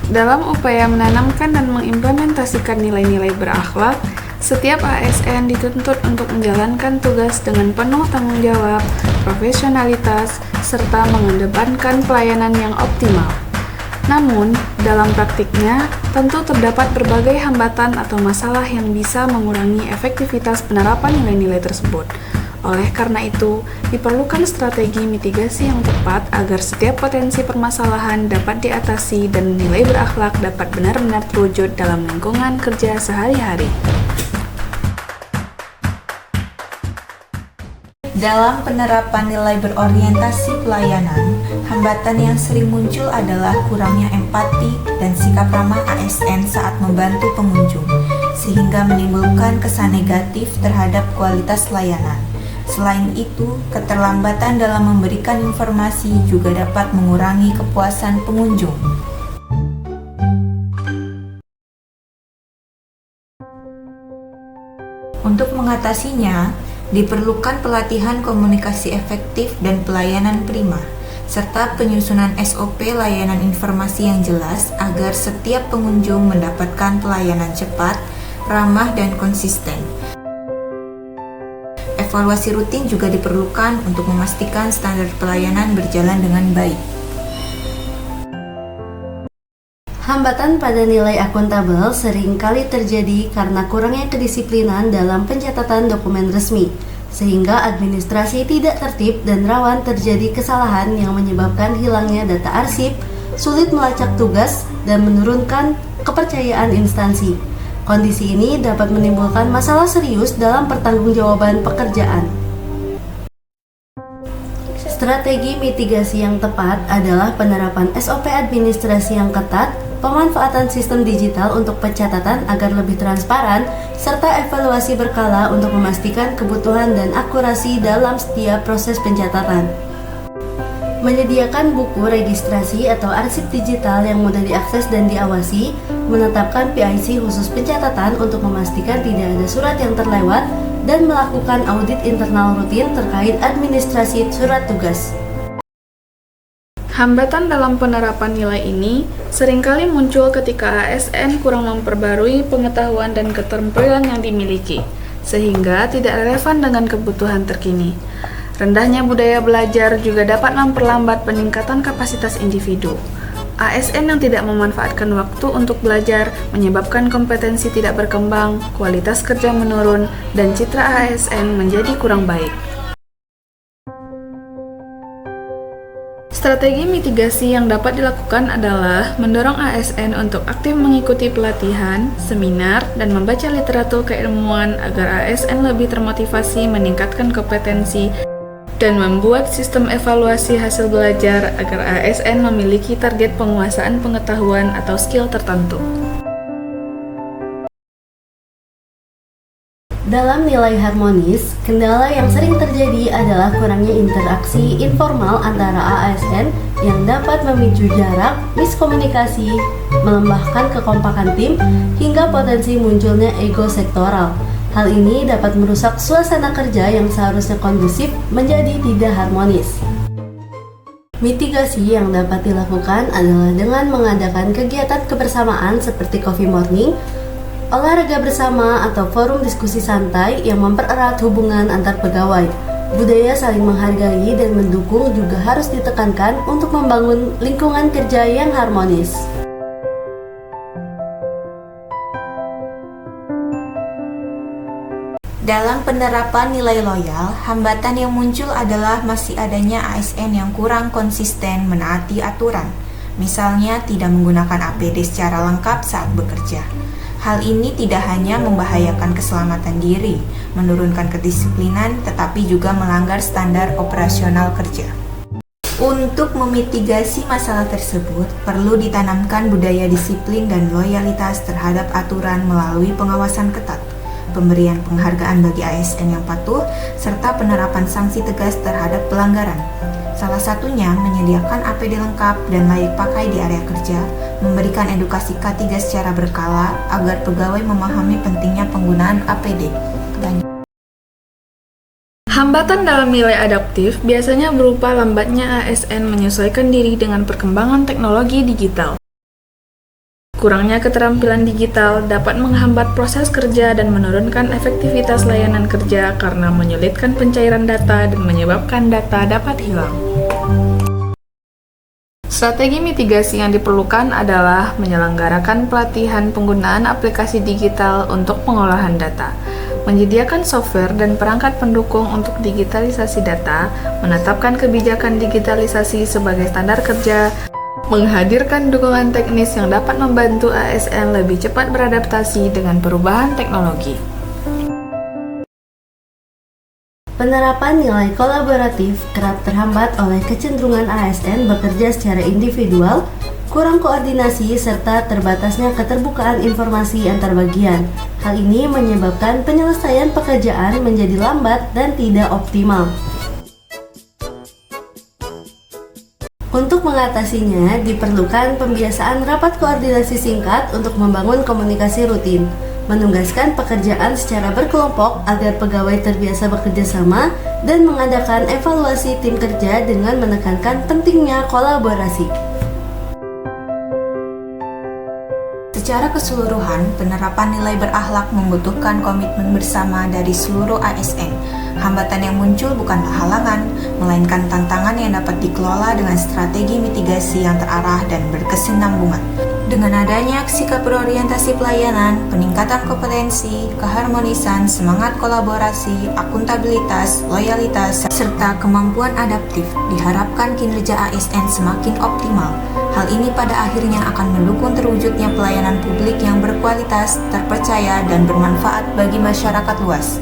Dalam upaya menanamkan dan mengimplementasikan nilai-nilai berakhlak, setiap ASN dituntut untuk menjalankan tugas dengan penuh tanggung jawab, profesionalitas, serta mengedepankan pelayanan yang optimal. Namun, dalam praktiknya, tentu terdapat berbagai hambatan atau masalah yang bisa mengurangi efektivitas penerapan nilai-nilai tersebut. Oleh karena itu, diperlukan strategi mitigasi yang tepat agar setiap potensi permasalahan dapat diatasi dan nilai berakhlak dapat benar-benar terwujud dalam lingkungan kerja sehari-hari. Dalam penerapan nilai berorientasi pelayanan, hambatan yang sering muncul adalah kurangnya empati dan sikap ramah ASN saat membantu pengunjung, sehingga menimbulkan kesan negatif terhadap kualitas layanan. Selain itu, keterlambatan dalam memberikan informasi juga dapat mengurangi kepuasan pengunjung. Untuk mengatasinya, diperlukan pelatihan komunikasi efektif dan pelayanan prima, serta penyusunan SOP layanan informasi yang jelas agar setiap pengunjung mendapatkan pelayanan cepat, ramah, dan konsisten. Evaluasi rutin juga diperlukan untuk memastikan standar pelayanan berjalan dengan baik. Hambatan pada nilai akuntabel seringkali terjadi karena kurangnya kedisiplinan dalam pencatatan dokumen resmi, sehingga administrasi tidak tertib dan rawan terjadi kesalahan yang menyebabkan hilangnya data arsip, sulit melacak tugas, dan menurunkan kepercayaan instansi. Kondisi ini dapat menimbulkan masalah serius dalam pertanggungjawaban pekerjaan. Strategi mitigasi yang tepat adalah penerapan SOP administrasi yang ketat, pemanfaatan sistem digital untuk pencatatan agar lebih transparan, serta evaluasi berkala untuk memastikan kebutuhan dan akurasi dalam setiap proses pencatatan. Menyediakan buku registrasi atau arsip digital yang mudah diakses dan diawasi, menetapkan PIC khusus pencatatan untuk memastikan tidak ada surat yang terlewat, dan melakukan audit internal rutin terkait administrasi surat tugas. Hambatan dalam penerapan nilai ini seringkali muncul ketika ASN kurang memperbarui pengetahuan dan keterampilan yang dimiliki, sehingga tidak relevan dengan kebutuhan terkini. Rendahnya budaya belajar juga dapat memperlambat peningkatan kapasitas individu. ASN yang tidak memanfaatkan waktu untuk belajar menyebabkan kompetensi tidak berkembang, kualitas kerja menurun, dan citra ASN menjadi kurang baik. Strategi mitigasi yang dapat dilakukan adalah mendorong ASN untuk aktif mengikuti pelatihan, seminar, dan membaca literatur keilmuan agar ASN lebih termotivasi meningkatkan kompetensi dan membuat sistem evaluasi hasil belajar agar ASN memiliki target penguasaan pengetahuan atau skill tertentu. Dalam nilai harmonis, kendala yang sering terjadi adalah kurangnya interaksi informal antara ASN yang dapat memicu jarak, miskomunikasi, melembahkan kekompakan tim, hingga potensi munculnya ego sektoral. Hal ini dapat merusak suasana kerja yang seharusnya kondusif menjadi tidak harmonis. Mitigasi yang dapat dilakukan adalah dengan mengadakan kegiatan kebersamaan seperti coffee morning, olahraga bersama, atau forum diskusi santai yang mempererat hubungan antar pegawai. Budaya saling menghargai dan mendukung juga harus ditekankan untuk membangun lingkungan kerja yang harmonis. Dalam penerapan nilai loyal, hambatan yang muncul adalah masih adanya ASN yang kurang konsisten menaati aturan, misalnya tidak menggunakan APD secara lengkap saat bekerja. Hal ini tidak hanya membahayakan keselamatan diri, menurunkan kedisiplinan, tetapi juga melanggar standar operasional kerja. Untuk memitigasi masalah tersebut, perlu ditanamkan budaya disiplin dan loyalitas terhadap aturan melalui pengawasan ketat, pemberian penghargaan bagi ASN yang patuh, serta penerapan sanksi tegas terhadap pelanggaran. Salah satunya menyediakan APD lengkap dan layak pakai di area kerja, memberikan edukasi K3 secara berkala agar pegawai memahami pentingnya penggunaan APD. Hambatan dalam nilai adaptif biasanya berupa lambatnya ASN menyesuaikan diri dengan perkembangan teknologi digital. kurangnya keterampilan digital dapat menghambat proses kerja dan menurunkan efektivitas layanan kerja karena menyulitkan pencairan data dan menyebabkan data dapat hilang. Strategi mitigasi yang diperlukan adalah menyelenggarakan pelatihan penggunaan aplikasi digital untuk pengolahan data, menyediakan software dan perangkat pendukung untuk digitalisasi data, menetapkan kebijakan digitalisasi sebagai standar kerja, menghadirkan dukungan teknis yang dapat membantu ASN lebih cepat beradaptasi dengan perubahan teknologi. Penerapan nilai kolaboratif kerap terhambat oleh kecenderungan ASN bekerja secara individual, kurang koordinasi, serta terbatasnya keterbukaan informasi antar bagian. Hal ini menyebabkan penyelesaian pekerjaan menjadi lambat dan tidak optimal. Untuk mengatasinya, diperlukan pembiasaan rapat koordinasi singkat untuk membangun komunikasi rutin, menugaskan pekerjaan secara berkelompok agar pegawai terbiasa bekerja sama, dan mengadakan evaluasi tim kerja dengan menekankan pentingnya kolaborasi. Secara keseluruhan, penerapan nilai berakhlak membutuhkan komitmen bersama dari seluruh ASN. Hambatan yang muncul bukanlah halangan, melainkan tantangan yang dapat dikelola dengan strategi mitigasi yang terarah dan berkesinambungan. Dengan adanya sikap berorientasi pelayanan, peningkatan kompetensi, keharmonisan, semangat kolaborasi, akuntabilitas, loyalitas, serta kemampuan adaptif, diharapkan kinerja ASN semakin optimal. Hal ini pada akhirnya akan mendukung terwujudnya pelayanan publik yang berkualitas, terpercaya, dan bermanfaat bagi masyarakat luas.